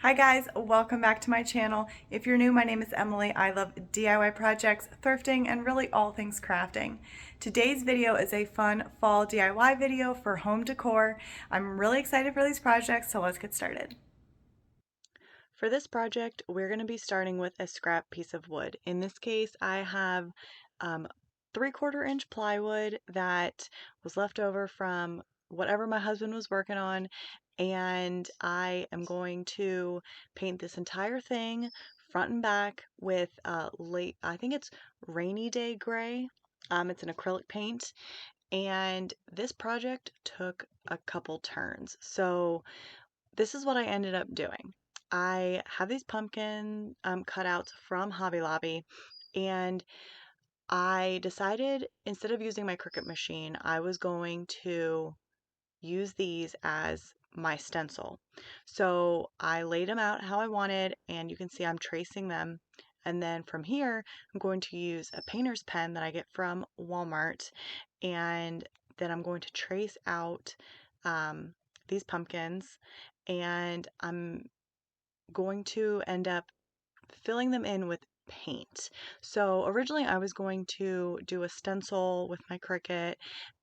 Hi guys, welcome back to my channel. If you're new, my name is Emily. I love DIY projects, thrifting, and really all things crafting. Today's video is a fun fall DIY video for home decor. I'm really excited for these projects, so let's get started. For this project, we're going to be starting with a scrap piece of wood. In this case, I have 3/4 inch plywood that was left over from whatever my husband was working on, and I am going to paint this entire thing front and back with I think it's rainy day gray. It's an acrylic paint, and this project took a couple turns. So this is what I ended up doing. I have these pumpkin cutouts from Hobby Lobby, and I decided instead of using my Cricut machine, I was going to use these as my stencil. So I laid them out how I wanted, and you can see I'm tracing them. And then from here, I'm going to use a painter's pen that I get from Walmart, and then I'm going to trace out these pumpkins, and I'm going to end up filling them in with paint. So originally I was going to do a stencil with my Cricut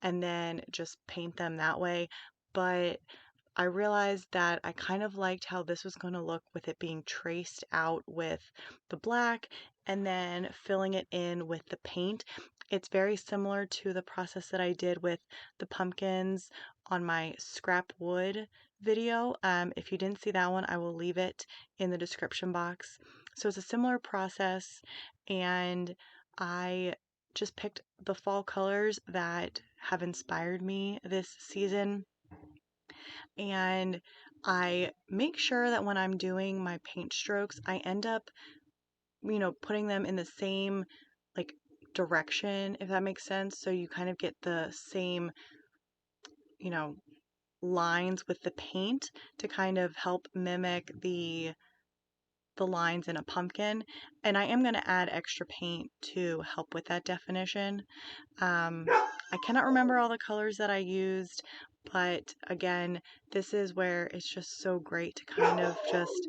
and then just paint them that way, but I realized that I kind of liked how this was going to look with it being traced out with the black and then filling it in with the paint. It's very similar to the process that I did with the pumpkins on my scrap wood video. If you didn't see that one, I will leave it in the description box. So it's a similar process, and I just picked the fall colors that have inspired me this season, and I make sure that when I'm doing my paint strokes, I end up, putting them in the same like direction, if that makes sense. So you kind of get the same, you know, lines with the paint to kind of help mimic the lines in a pumpkin. And I am going to add extra paint to help with that definition. I cannot remember all the colors that I used, but again, this is where it's just so great to kind of just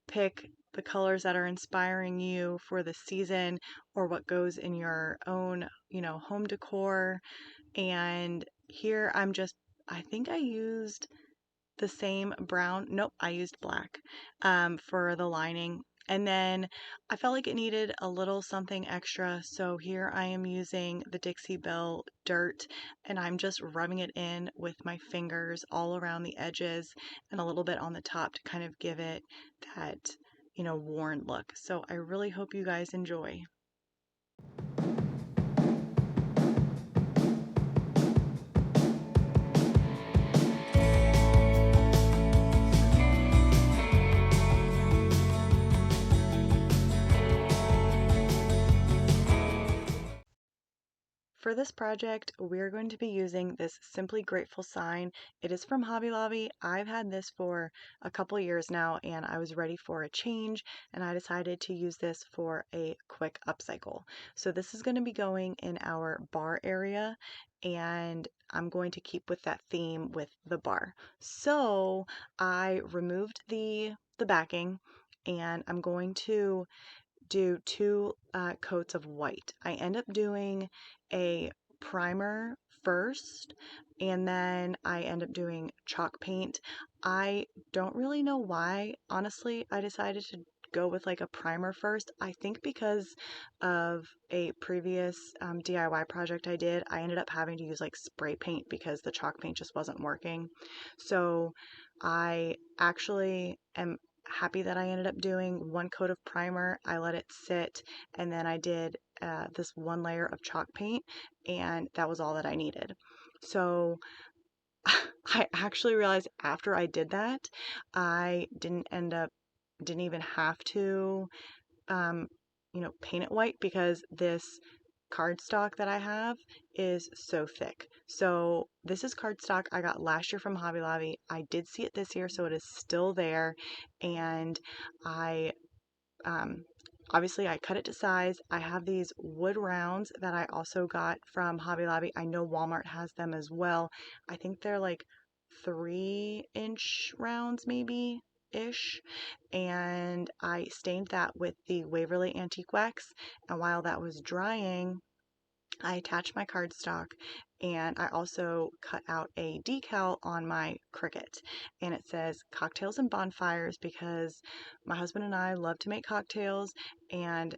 pick the colors that are inspiring you for the season or what goes in your own, home decor. And here I think I used the same brown. Nope, I used black for the lining. And then I felt like it needed a little something extra. So here I am using the Dixie Belle dirt, and I'm just rubbing it in with my fingers all around the edges and a little bit on the top to kind of give it that, worn look. So I really hope you guys enjoy. For this project, we're going to be using this Simply Grateful sign. It is from Hobby Lobby. I've had this for a couple years now, and I was ready for a change, and I decided to use this for a quick upcycle. So this is going to be going in our bar area, and I'm going to keep with that theme with the bar. So I removed the backing, and I'm going to do two coats of white. I end up doing a primer first, and then I end up doing chalk paint. I don't really know why, honestly, I decided to go with like a primer first. I think because of a previous DIY project I did, I ended up having to use like spray paint because the chalk paint just wasn't working. So I actually am happy that I ended up doing one coat of primer. I let it sit, and then I did this one layer of chalk paint, and that was all that I needed. So I actually realized after I did that, I didn't even have to, um, paint it white because this cardstock that I have is so thick. So this is cardstock I got last year from Hobby Lobby. I did see it this year, so it is still there. And I um, obviously I cut it to size. I have these wood rounds that I also got from Hobby Lobby. I know Walmart has them as well. I think they're like 3-inch rounds maybe, ish, and I stained that with the Waverly Antique Wax, and while that was drying, I attached my cardstock, and I also cut out a decal on my Cricut, and it says cocktails and bonfires because my husband and I love to make cocktails, and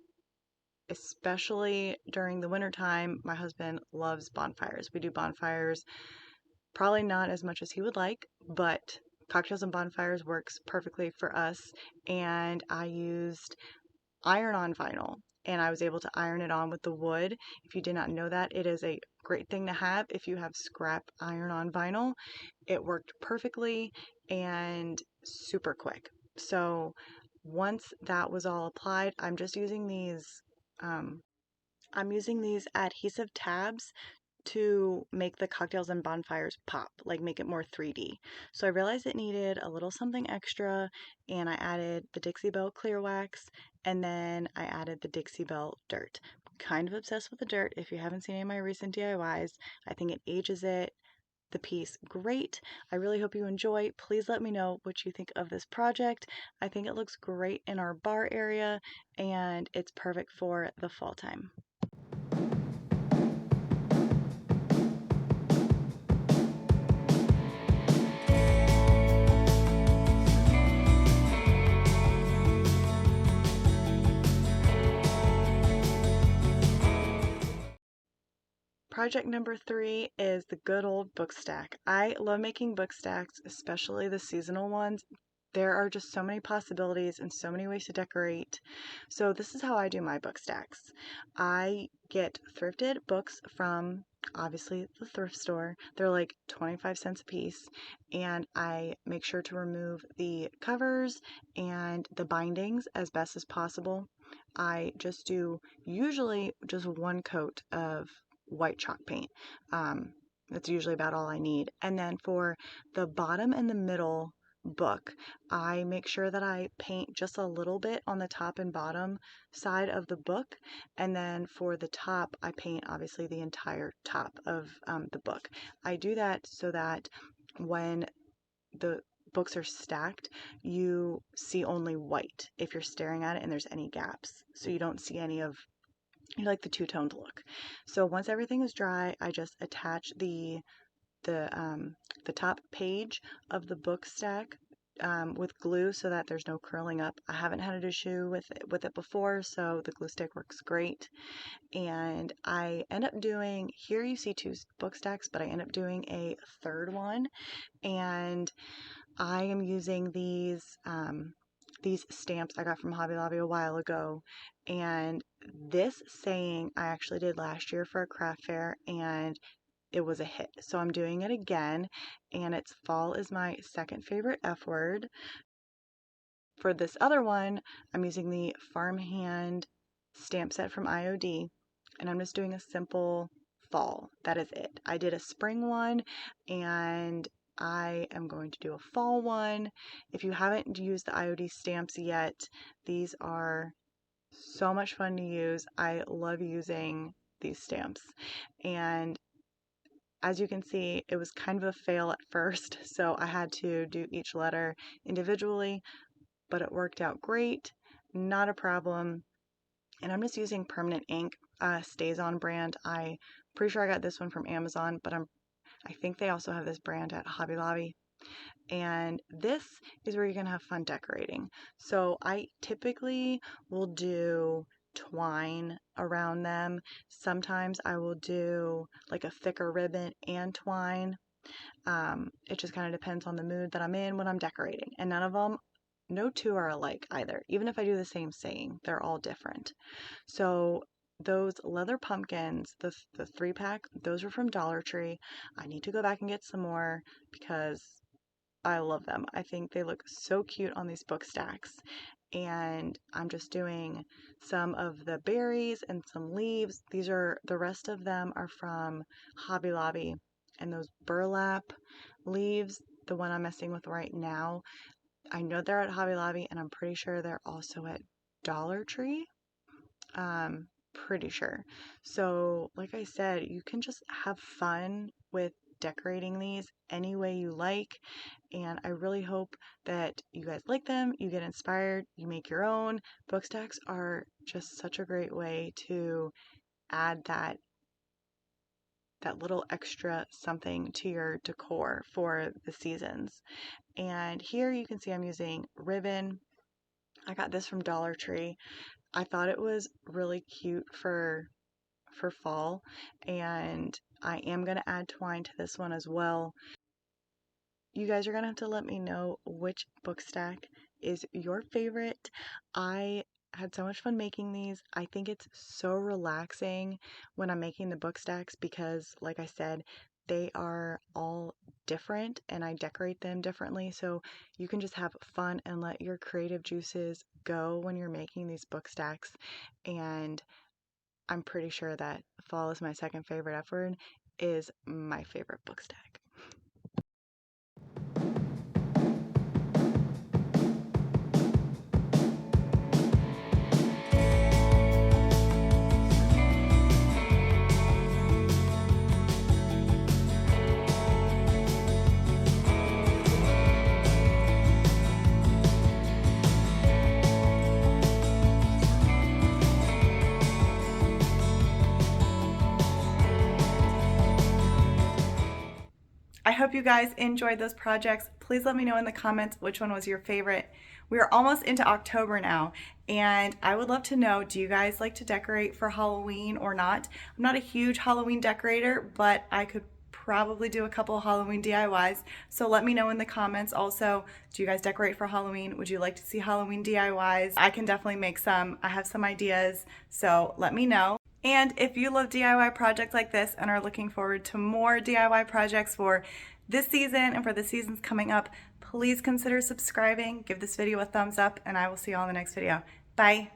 especially during the wintertime, my husband loves bonfires. We do bonfires probably not as much as he would like, but cocktails and bonfires works perfectly for us, and I used iron-on vinyl, and I was able to iron it on with the wood. If you did not know that, it is a great thing to have if you have scrap iron-on vinyl. It worked perfectly and super quick. So once that was all applied, um, I'm using these adhesive tabs to make the cocktails and bonfires pop, like make it more 3D. So I realized it needed a little something extra, and I added the Dixie Belle clear wax, and then I added the Dixie Belle dirt. I'm kind of obsessed with the dirt. If you haven't seen any of my recent DIYs, I think it ages the piece great. I really hope you enjoy. Please let me know what you think of this project. I think it looks great in our bar area, and it's perfect for the fall time. Project number 3 is the good old book stack. I love making book stacks, especially the seasonal ones. There are just so many possibilities and so many ways to decorate. So this is how I do my book stacks. I get thrifted books from obviously the thrift store. They're like 25 cents a piece, and I make sure to remove the covers and the bindings as best as possible. I just do usually just one coat of white chalk paint. That's usually about all I need. And then for the bottom and the middle book, I make sure that I paint just a little bit on the top and bottom side of the book. And then for the top, I paint obviously the entire top of the book. I do that so that when the books are stacked, you see only white if you're staring at it and there's any gaps. So you don't see any of like the two-toned look. So once everything is dry, I just attach the top page of the book stack with glue so that there's no curling up. I haven't had an issue with it before, so the glue stick works great. And I end up doing, here you see 2 book stacks, but I end up doing a third one, and I am using these stamps I got from Hobby Lobby a while ago, and this saying I actually did last year for a craft fair, and it was a hit. So I'm doing it again, and it's fall is my second favorite F word. For this other one, I'm using the Farmhand stamp set from IOD, and I'm just doing a simple fall. That is it. I did a spring one, and I am going to do a fall one. If you haven't used the IOD stamps yet, these are so much fun to use. I love using these stamps. And as you can see, it was kind of a fail at first, so I had to do each letter individually, but it worked out great, not a problem. And I'm just using permanent ink, Stays On brand. I'm pretty sure I got this one from Amazon, but I think they also have this brand at Hobby Lobby. And this is where you're gonna have fun decorating. So I typically will do twine around them. Sometimes I will do like a thicker ribbon and twine. It just kind of depends on the mood that I'm in when I'm decorating. And no 2 are alike either. Even if I do the same saying, they're all different. So those leather pumpkins, the 3-pack, those were from Dollar Tree. I need to go back and get some more because I love them. I think they look so cute on these book stacks. And I'm just doing some of the berries and some leaves. The rest of them are from Hobby Lobby. And those burlap leaves, the one I'm messing with right now, I know they're at Hobby Lobby, and I'm pretty sure they're also at Dollar Tree. Pretty sure. So, like I said, you can just have fun with decorating these any way you like, and I really hope that you guys like them, you get inspired, you make your own. Book stacks are just such a great way to add that little extra something to your decor for the seasons. And here you can see I'm using ribbon. I got this from Dollar Tree. I thought it was really cute for fall, and I am going to add twine to this one as well. You guys are going to have to let me know which book stack is your favorite. I had so much fun making these. I think it's so relaxing when I'm making the book stacks because, like I said, they are all different and I decorate them differently, so you can just have fun and let your creative juices go when you're making these book stacks. And I'm pretty sure that fall is my second favorite F word, is my favorite book stack. I hope you guys enjoyed those projects. Please let me know in the comments which one was your favorite. We are almost into October now, and I would love to know, do you guys like to decorate for Halloween or not? I'm not a huge Halloween decorator, but I could probably do a couple Halloween DIYs, so let me know in the comments. Also, do you guys decorate for Halloween? Would you like to see Halloween DIYs? I can definitely make some. I have some ideas, so let me know. And if you love DIY projects like this and are looking forward to more DIY projects for this season and for the seasons coming up, please consider subscribing, give this video a thumbs up, and I will see you all in the next video. Bye.